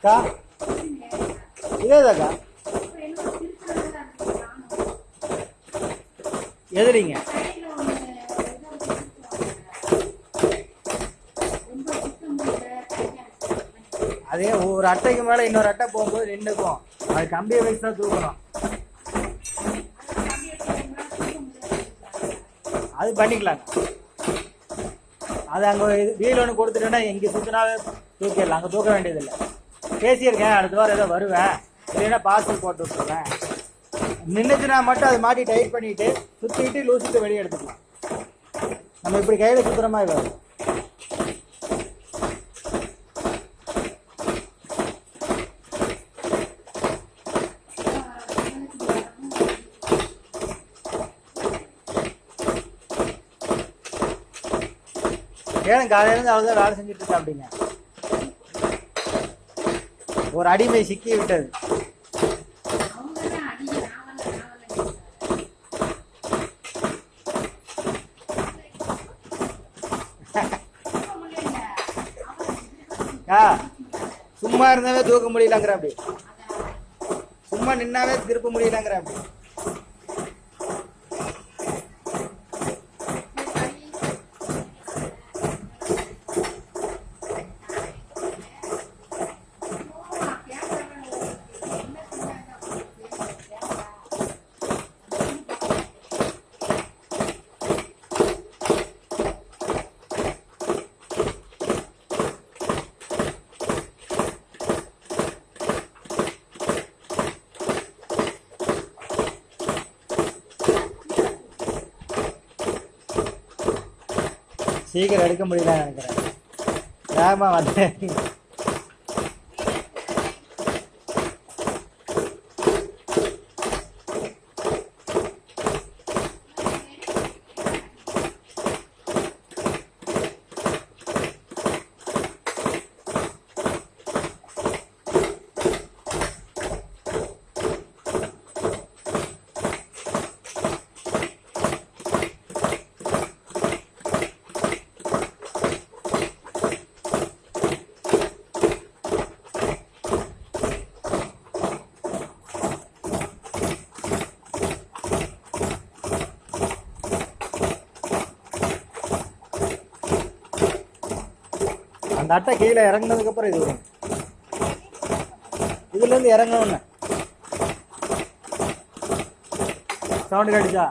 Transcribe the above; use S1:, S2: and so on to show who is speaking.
S1: அக்கா இதேதாக்கா எதுலிங்க அதே ஒரு அட்டைக்கு மேலே இன்னொரு அட்டை போகும்போது நின்றுக்கும். அது கம்பியை வச்சு தான் தூக்கணும். அது பண்ணிக்கலாங்க. அது அங்கே வீல் ஒன்று கொடுத்துட்டேன்னா இங்கே சுற்றினாவே தூக்கிடலாம். அங்கே தூக்க வேண்டியதில்லை. பேசியிருக்கேன் அடுத்த வாரம் ஏதோ வருவேன், இல்லைன்னா பார்சல் போட்டு விட்டுருவேன். நின்றுச்சுன்னா மட்டும் அது மாட்டி டைட் பண்ணிவிட்டு சுற்றிக்கிட்டு லூசிட்டு வெளியே எடுத்துக்கலாம். நம்ம இப்படி கையில் சுற்றுற மாதிரி வரும். ஏன் காலையிலேருந்து அவ்வளோதான் வேலை செஞ்சுட்டு இருக்கா அப்படிங்க. ஒரு அடிமை சிக்கி விட்டது. சும்மா இருந்தாவே தூக்க முடியலங்கிற அப்படி, சும்மா நின்னாவே திருப்ப முடியலங்கிற அப்படி. சீக்கிரம் எடுக்க முடியல நினைக்கிறேன். வேகமாக வந்தேன். அந்த அட்டை கீழே இறங்கினதுக்கு அப்புறம் இது வரும். இதுல இருந்து இறங்கணும்னு சவுண்ட் கேட்டுச்சா?